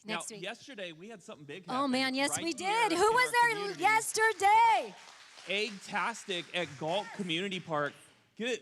next week. Yesterday we had something big happen. Oh, man, yes, right we did. here Who in was our there community. yesterday? Egg-tastic at Galt Community Park.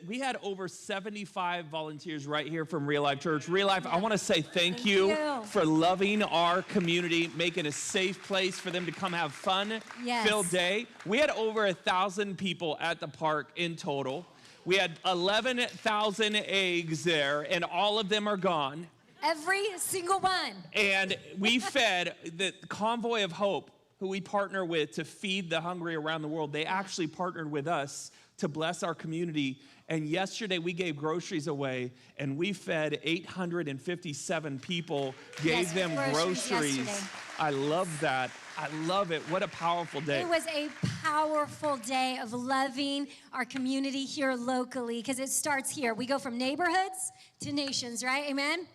We had over 75 volunteers right here from Real Life Church. Real Life, I want to say thank you for loving our community, making a safe place for them to come have fun-filled day. We had over 1,000 people at the park in total. We had 11,000 eggs there, and all of them are gone. Every single one. And we fed the Convoy of Hope, who we partner with to feed the hungry around the world. They actually partnered with us to bless our community. And yesterday we gave groceries away, and we fed 857 people, gave them groceries. I love that. I love it. What a powerful day. It was a powerful day of loving our community here locally, because it starts here. We go from neighborhoods to nations, right? Amen?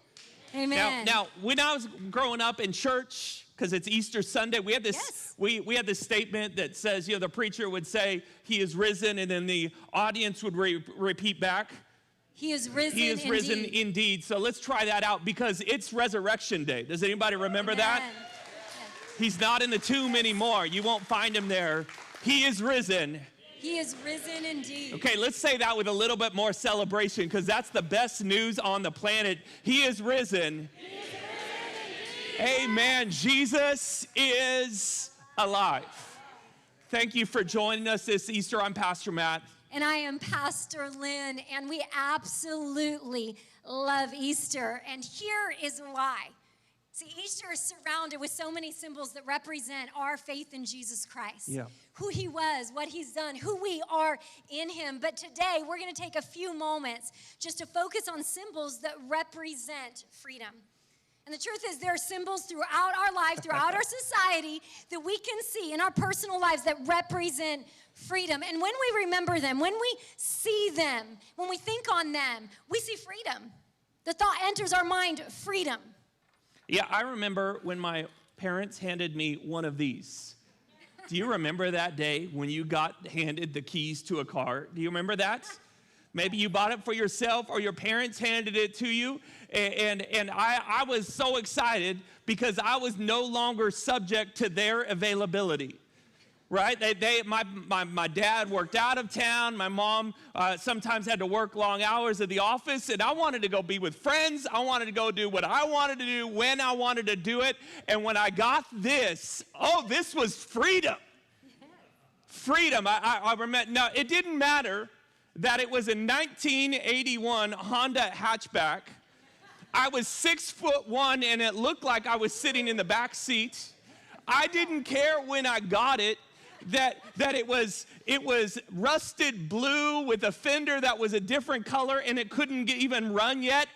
Amen. Now when I was growing up in church, because it's Easter Sunday, we had this we had this statement that says, the preacher would say, he is risen, and then the audience would repeat back, he is risen indeed. He is risen indeed. So let's try that out, because it's Resurrection Day. Does anybody remember that? He's not in the tomb anymore. You won't find him there. He is risen. He is risen indeed. Okay, let's say that with a little bit more celebration, because that's the best news on the planet. He is risen. He is risen. Amen. Jesus is alive. Thank you for joining us this Easter. I'm Pastor Matt. And I am Pastor Lynn, and we absolutely love Easter. And here is why. See, Easter is surrounded with so many symbols that represent our faith in Jesus Christ. Yeah. Who he was, what he's done, who we are in him. But today, we're going to take a few moments just to focus on symbols that represent freedom. And the truth is, there are symbols throughout our life, throughout our society, that we can see in our personal lives that represent freedom. And when we remember them, when we see them, when we think on them, we see freedom. The thought enters our mind, freedom. Yeah, I remember when my parents handed me one of these. Do you remember that day when you got handed the keys to a car? Do you remember that? Maybe you bought it for yourself, or your parents handed it to you. And I was so excited because I was no longer subject to their availability. Right? My dad worked out of town. My mom sometimes had to work long hours at the office, and I wanted to go be with friends. I wanted to go do what I wanted to do when I wanted to do it. And when I got this, this was freedom. Freedom. I remember. Now, it didn't matter that it was a 1981 Honda hatchback. I was 6'1", and it looked like I was sitting in the back seat. I didn't care when I got it. That it was rusted blue with a fender that was a different color, and it couldn't even run yet.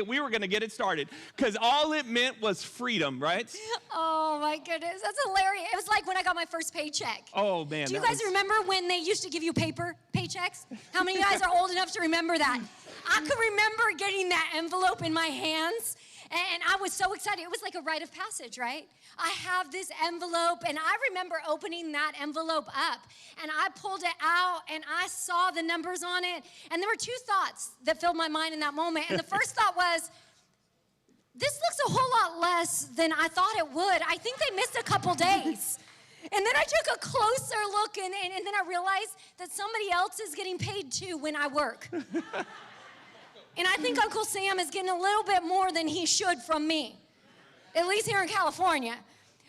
We were gonna get it started, because all it meant was freedom, right? Oh my goodness, that's hilarious. It was like when I got my first paycheck. Oh man. Do you guys remember when they used to give you paper paychecks? How many of you guys are old enough to remember that? I could remember getting that envelope in my hands, and I was so excited. It was like a rite of passage, right? I have this envelope, and I remember opening that envelope up, and I pulled it out, and I saw the numbers on it, and there were two thoughts that filled my mind in that moment. And the first thought was, this looks a whole lot less than I thought it would. I think they missed a couple days. And then I took a closer look, and then I realized that somebody else is getting paid too when I work. And I think Uncle Sam is getting a little bit more than he should from me, at least here in California.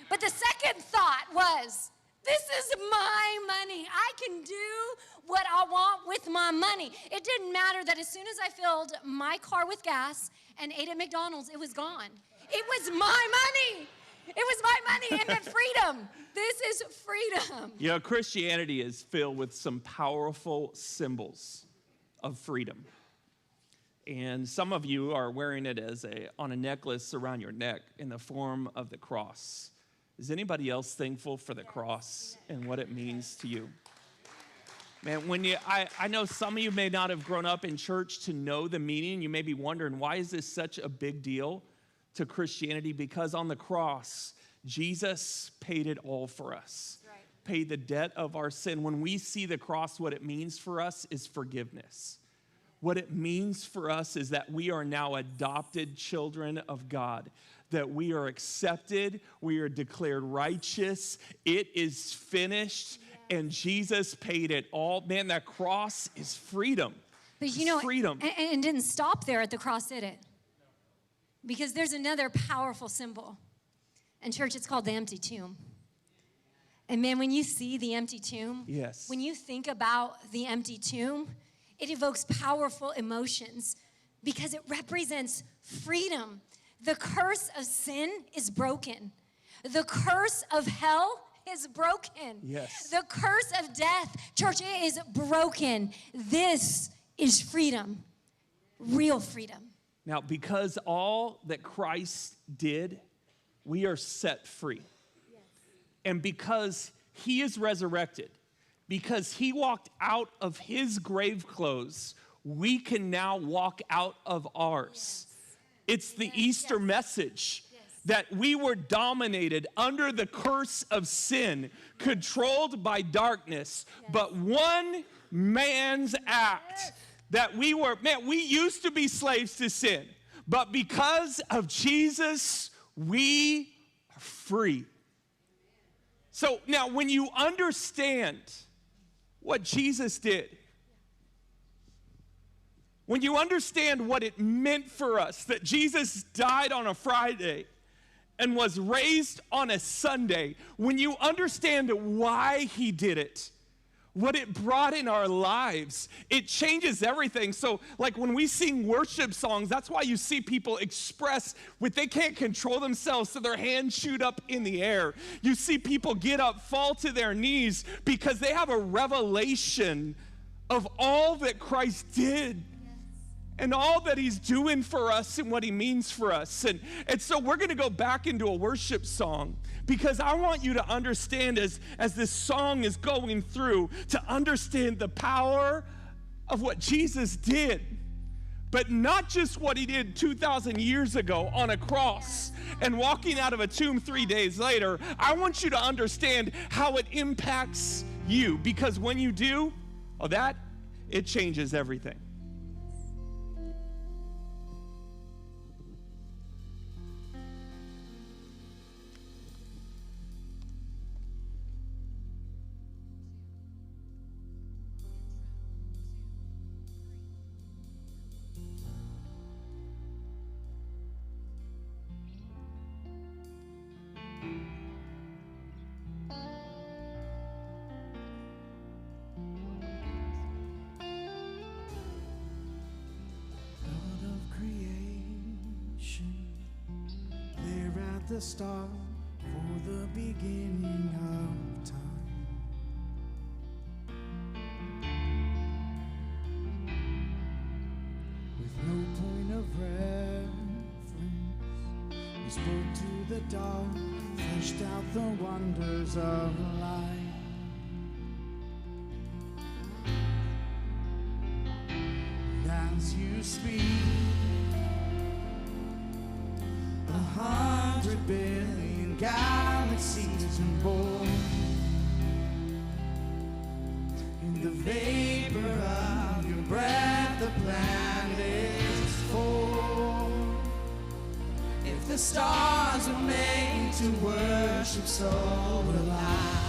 But the second thought was, this is my money. I can do what I want with my money. It didn't matter that as soon as I filled my car with gas and ate at McDonald's, it was gone. It was my money. It was my money. It meant freedom. This is freedom. You know, Christianity is filled with some powerful symbols of freedom. And some of you are wearing it on a necklace around your neck in the form of the cross. Is anybody else thankful for the cross and what it means to you? Man, I know some of you may not have grown up in church to know the meaning. You may be wondering, why is this such a big deal to Christianity? Because on the cross, Jesus paid it all for us. Right. Paid the debt of our sin. When we see the cross, what it means for us is forgiveness. What it means for us is that we are now adopted children of God, that we are accepted, we are declared righteous, it is finished, and Jesus paid it all. Man, that cross is freedom. But you know, freedom. And it didn't stop there at the cross, did it? Because there's another powerful symbol. In church, it's called the empty tomb. And man, when you see the empty tomb, yes, when you think about the empty tomb, it evokes powerful emotions because it represents freedom. The curse of sin is broken. The curse of hell is broken. Yes. The curse of death, church, it is broken. This is freedom, real freedom. Now, because all that Christ did, we are set free. Yes. And because he is resurrected, because he walked out of his grave clothes, we can now walk out of ours. Yes. It's the Easter message that we were dominated under the curse of sin, controlled by darkness, but one man's act that we used to be slaves to sin, but because of Jesus, we are free. So now when you understand what Jesus did, when you understand what it meant for us, that Jesus died on a Friday and was raised on a Sunday, when you understand why he did it, what it brought in our lives, it changes everything. So like when we sing worship songs, that's why you see people express what they can't control themselves, so their hands shoot up in the air. You see people get up, fall to their knees because they have a revelation of all that Christ did and all that he's doing for us and what he means for us. And so we're going to go back into a worship song, because I want you to understand as this song is going through, to understand the power of what Jesus did, but not just what he did 2,000 years ago on a cross and walking out of a tomb 3 days later. I want you to understand how it impacts you, because when you do, it changes everything. The start for the beginning of time. With no point of reference, he spoke to the dark, fleshed out the wonders of life. And as you speak, 100 billion galaxies are born. In the vapor of your breath, the planets form. If the stars are made to worship, so will I.